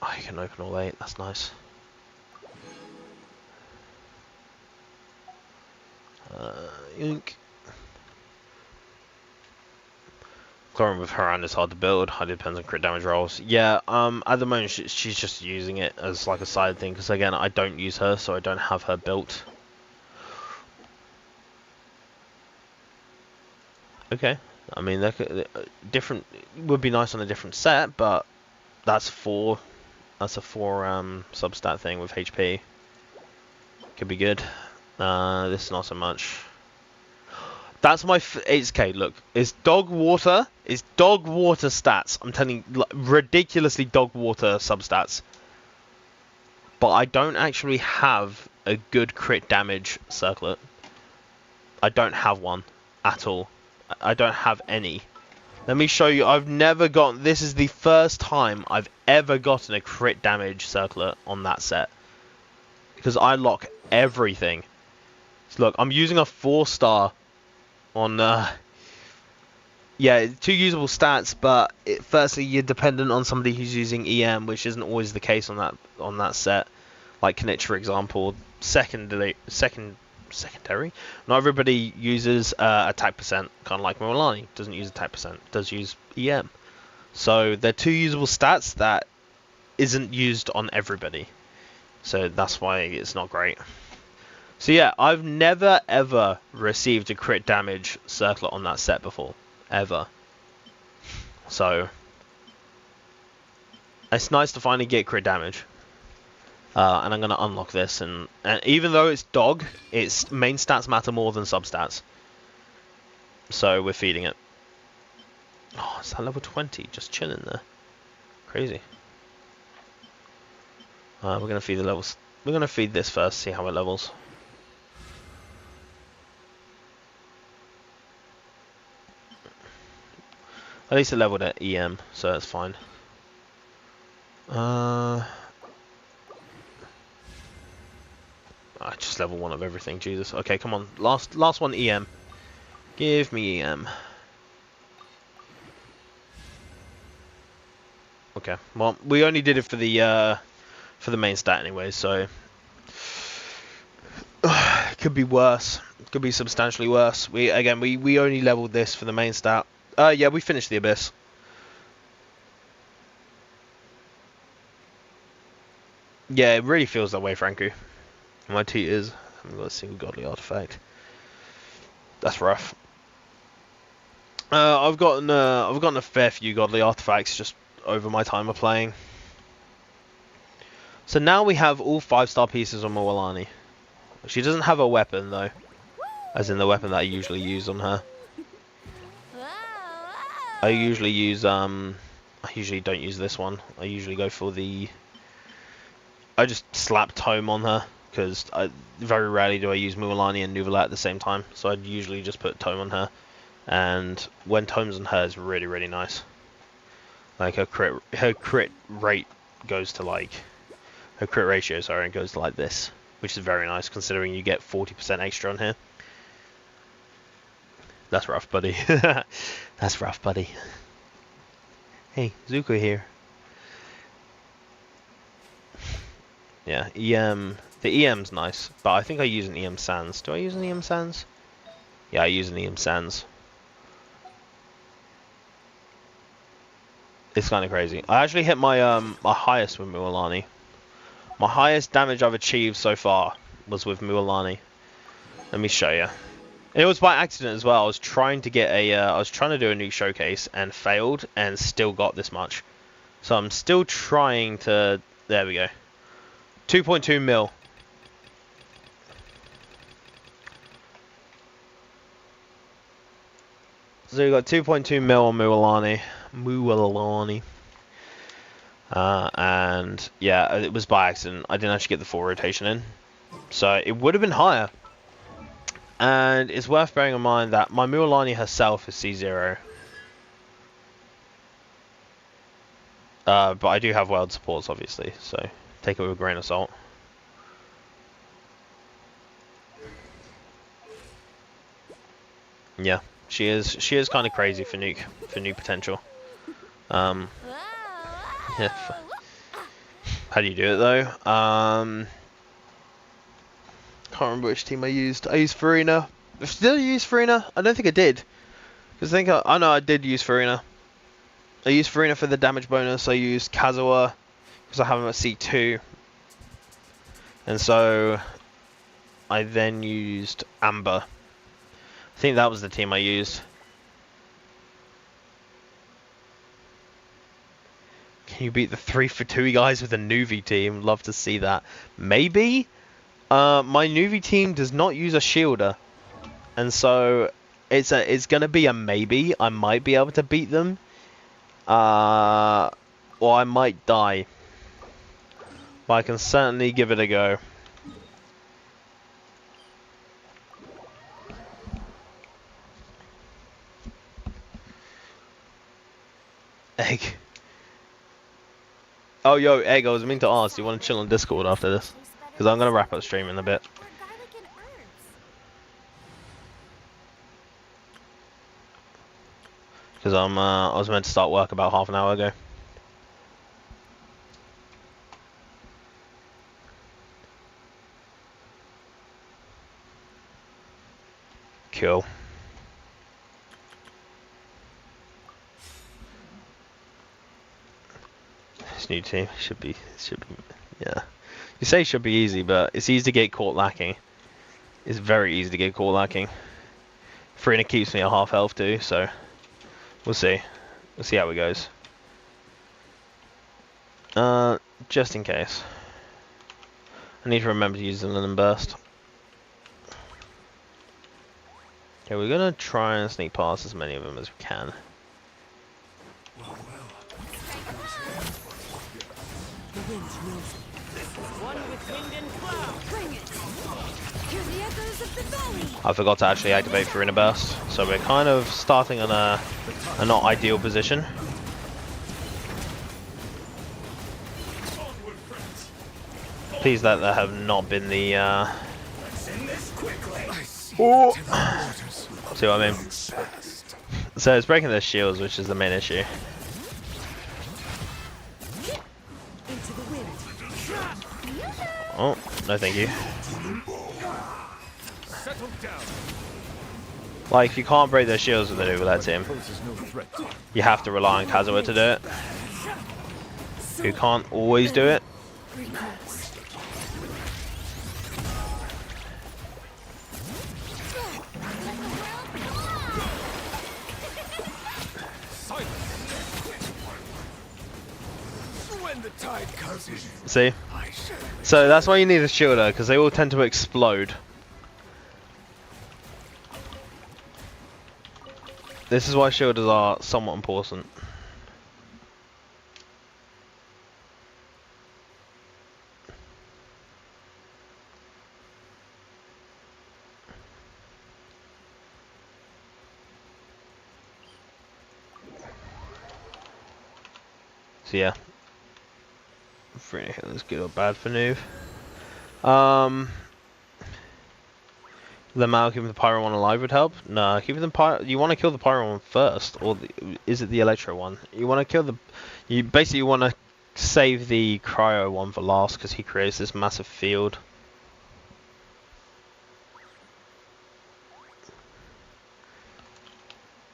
Oh, you can open all 8. That's nice. Yoink. Chlorine with Haran is hard to build. It depends on crit damage rolls. Yeah, at the moment she's just using it as like a side thing, because again, I don't use her, so I don't have her built. Okay, I mean, different would be nice on a different set, but that's a 4 substat thing with HP. Could be good. This is not so much. That's my 8k. Look, it's dog water. It's dog water stats. I'm telling you, like, ridiculously dog water substats. But I don't actually have a good crit damage circlet. I don't have one at all. I don't have any. Let me show you. I've never gotten. This is the first time I've ever gotten a crit damage circlet on that set, because I lock everything. So look, I'm using a 4-star on. Yeah, 2 usable stats, but firstly you're dependent on somebody who's using EM, which isn't always the case on that set. Like Knitch, for example. Secondary. Not everybody uses attack percent, kind of like Milani doesn't use attack percent, does use EM. So they're 2 usable stats that isn't used on everybody. So that's why it's not great. So yeah, I've never ever received a crit damage circlet on that set before. Ever. So it's nice to finally get crit damage. And I'm going to unlock this, and even though it's dog, its main stats matter more than substats. So we're feeding it. Oh, it's that level 20, just chilling there. Crazy. We're going to feed the levels. We're going to feed this first, see how it levels. At least it leveled at EM, so that's fine. Just level 1 of everything, Jesus. Okay, come on. Last one, EM. Give me EM. Okay, well, we only did it for the main stat anyway, so it could be worse. It could be substantially worse. We only leveled this for the main stat. Yeah, we finished the Abyss. Yeah, it really feels that way, Franco. My teeters. I haven't got a single godly artifact. That's rough. I've gotten a fair few godly artifacts just over my time of playing. So now we have all 5-star pieces on Moalani. She doesn't have a weapon though, as in the weapon that I usually use on her. I usually don't use this one. I usually go for I just slap Tome on her, because very rarely do I use Mualani and Nuvalet at the same time. So I'd usually just put Tome on her. And when Tome's on her, it's really, really nice. Like her crit rate goes to like, her crit ratio, sorry, goes to like this. Which is very nice, considering you get 40% extra on here. That's rough, buddy. That's rough, buddy. Hey, Zuko here. Yeah, EM. The EM's nice, but I think I use an EM Sans. Do I use an EM Sans? Yeah, I use an EM Sans. It's kind of crazy. I actually hit my my highest with Mualani. My highest damage I've achieved so far was with Mualani. Let me show you. It was by accident as well. I was trying to get I was trying to do a new showcase and failed, and still got this much. So I'm still trying to. There we go. 2.2 mil. So we got 2.2 mil on Mualani. And yeah, it was by accident. I didn't actually get the full rotation in, so it would have been higher. And it's worth bearing in mind that my Mualani herself is C0. But I do have world supports, obviously, so take it with a grain of salt. Yeah, she is kind of crazy for nuke potential. Yeah. How do you do it though? Can't remember which team I used. I used Farina. Did I use Farina? I don't think I did. Because I know I did use Farina. I used Farina for the damage bonus. I used Kazuha because I have him at C2. And so I then used Amber. I think that was the team I used. Can you beat the 3-for-2 guys with a Nuvi team? Love to see that. Maybe. My Nuvi team does not use a shielder, and so it's gonna be a maybe. I might be able to beat them, or I might die. But I can certainly give it a go. Egg. Oh, yo, Egg, I was meant to ask, do you want to chill on Discord after this? Because I'm going to wrap up stream in a bit. Because I was meant to start work about half an hour ago. Cool. This new team should be, yeah. You say it should be easy, but it's easy to get caught lacking. It's very easy to get caught lacking. Farina keeps me at half health too, so we'll see. We'll see how it goes. Just in case. I need to remember to use the Linen Burst. Okay, we're gonna try and sneak past as many of them as we can. I forgot to actually activate Farina Burst, so we're kind of starting on a not ideal position. Please that there have not been the oh. See what I mean? So it's breaking their shields, which is the main issue. Oh, no thank you. Like, you can't break their shields with an Nuvalet team. You have to rely on Kazuha to do it. You can't always do it. When the tide comes in, See? I shall. So that's why you need a shielder, because they all tend to explode. This is why shielders are somewhat important. So yeah. Free healers good or bad for noob. The Mal keeping the Pyro one alive would help. No, keeping the Pyro. You want to kill the Pyro one first, or is it the Electro one? You want to kill the. You basically want to save the Cryo one for last because he creates this massive field.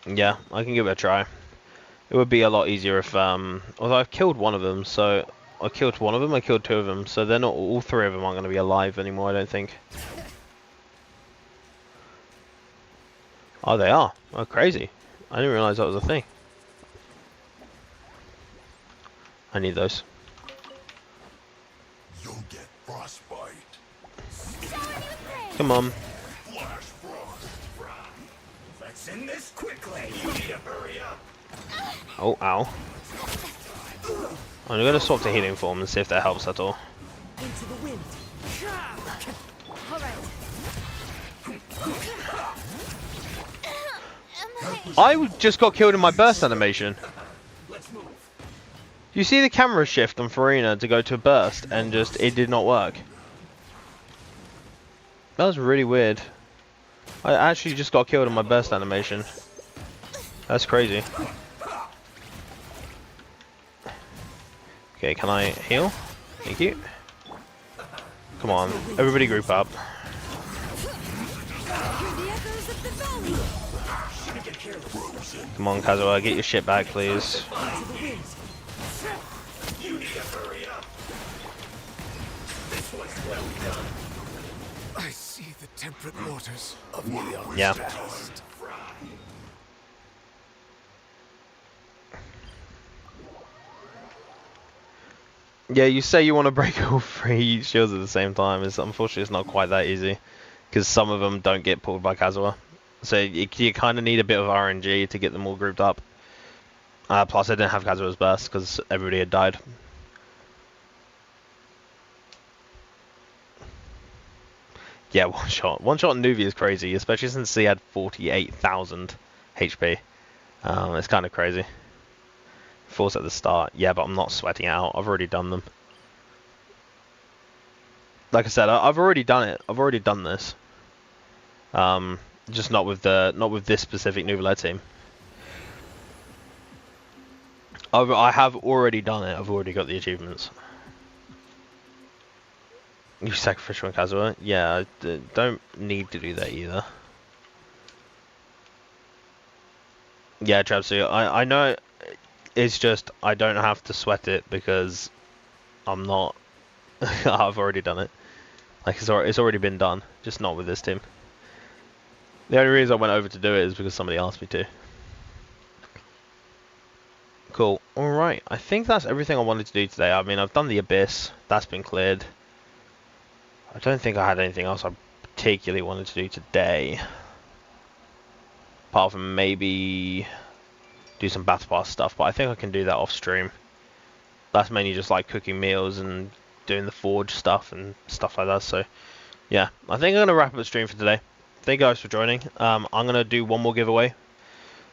Yeah, I can give it a try. It would be a lot easier if although I've killed one of them, so I killed one of them. I killed two of them, so they're not all three of them aren't going to be alive anymore. I don't think. Oh, they are. Oh, crazy. I didn't realize that was a thing. I need those. You'll get frostbite. Come on. Flash frost. Let's end this quickly. You need to hurry up. Oh, ow. I'm going to swap to healing form and see if that helps at all. Into the wind. All right. I just got killed in my burst animation. Let's move. You see the camera shift on Farina to go to a burst and just it did not work. That was really weird. I actually just got killed in my burst animation. That's crazy. Okay, can I heal? Thank you. Come on, everybody group up. Come on, Kazuha, get your shit back, please. I see the temperate waters of Neon's Yeah. past. Yeah, you say you want to break all three shields at the same time. Unfortunately, it's not quite that easy. Because some of them don't get pulled by Kazuha. So you kind of need a bit of RNG to get them all grouped up. Plus, I didn't have Kazuha's burst because everybody had died. Yeah, one shot. One shot on Nuvi is crazy, especially since he had 48,000 HP. It's kind of crazy. Force at the start. Yeah, but I'm not sweating it out. I've already done them. Like I said, I've already done it. I've already done this. Just not with this specific Nouvelle team. I have already done it. I've already got the achievements. You sacrificial in Kazuha? Yeah, I don't need to do that either. Yeah, Trapsuit. I know. It's just I don't have to sweat it because I'm not. I've already done it. Like it's already been done. Just not with this team. The only reason I went over to do it is because somebody asked me to. Cool. Alright, I think that's everything I wanted to do today. I mean, I've done the Abyss. That's been cleared. I don't think I had anything else I particularly wanted to do today. Apart from maybe do some Battle Pass stuff, but I think I can do that off stream. That's mainly just like cooking meals and doing the forge stuff and stuff like that. So yeah, I think I'm going to wrap up the stream for today. Thank you guys for joining. I'm going to do one more giveaway.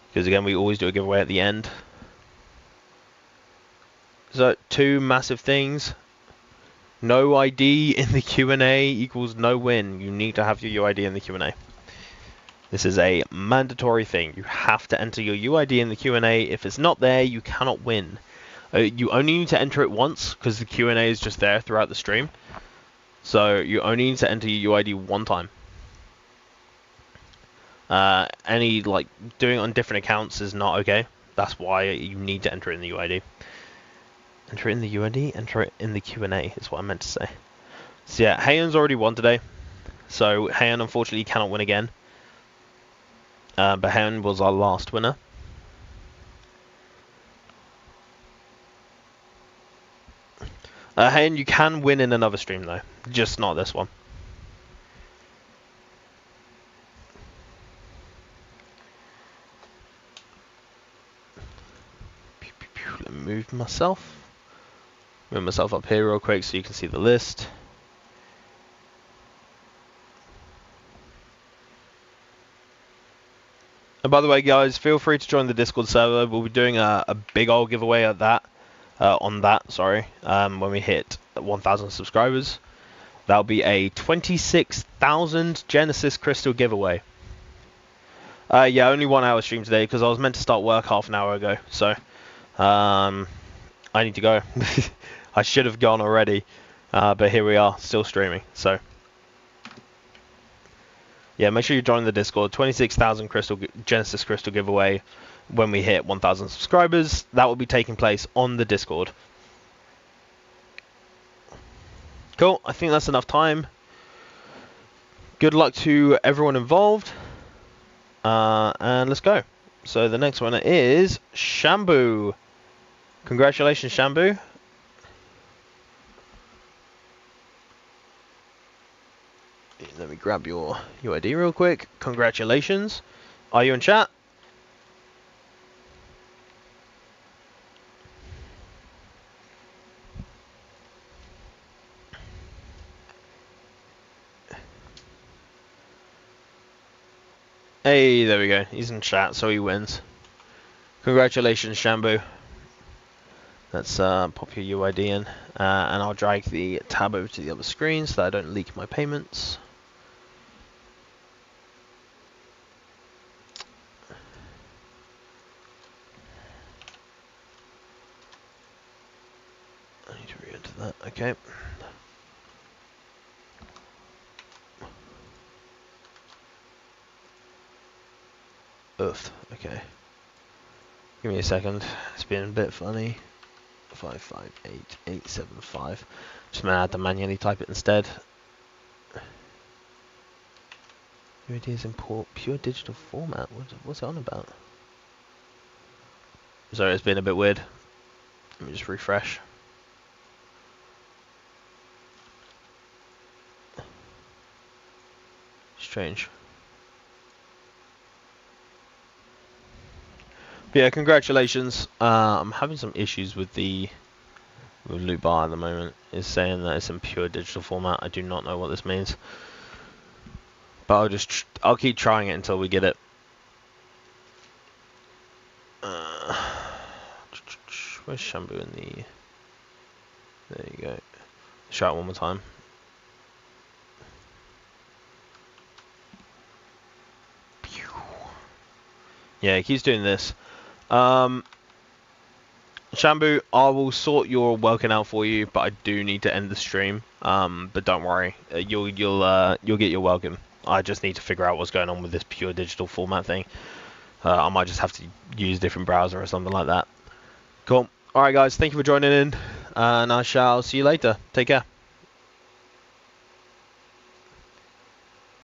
Because again, we always do a giveaway at the end. So, two massive things. No ID in the Q&A equals no win. You need to have your UID in the Q&A. This is a mandatory thing. You have to enter your UID in the Q&A. If it's not there, you cannot win. You only need to enter it once because the Q&A is just there throughout the stream. So, you only need to enter your UID one time. Any like doing it on different accounts is not okay. That's why you need to enter it in the UID. Enter it in the UID, enter it in the Q&A is what I meant to say. So yeah, Heian's already won today. So Heian unfortunately cannot win again. But Heian was our last winner. And you can win in another stream though, just not this one. Let me move myself up here real quick so you can see the list. And by the way, guys, feel free to join the Discord server. We'll be doing a big old giveaway at that, when we hit 1,000 subscribers. That'll be a 26,000 Genesis Crystal giveaway. Yeah, only 1 hour stream today because I was meant to start work half an hour ago. So, I need to go. I should have gone already, but here we are, still streaming. So, yeah, make sure you join the Discord. 26,000 Genesis Crystal giveaway when we hit 1,000 subscribers. That will be taking place on the Discord. Cool, I think that's enough time. Good luck to everyone involved. And let's go. So the next one is Shambu. Congratulations, Shambu. Let me grab your ID real quick. Congratulations. Are you in chat? Hey, there we go. He's in chat, so he wins. Congratulations, Shambu. Let's pop your UID in, and I'll drag the tab over to the other screen so that I don't leak my payments. I need to re-enter that. Okay. Oof. Okay. Give me a second. It's been a bit funny. 558875. Just gonna have to manually type it instead. UID is import pure digital format. What's it on about? Sorry, it's been a bit weird. Let me just refresh. Strange. But yeah, congratulations. I'm having some issues with the loot bar at the moment. It's saying that it's in pure digital format. I do not know what this means, but I'll keep trying it until we get it. Where's Shambu in the? There you go. Try it one more time. Yeah, it keeps doing this. Shambu, I will sort your working out for you, but I do need to end the stream. But don't worry, you'll get your welcome. I just need to figure out what's going on with this pure digital format thing. I might just have to use a different browser or something like that. Cool. All right, guys, thank you for joining in, and I shall see you later. Take care.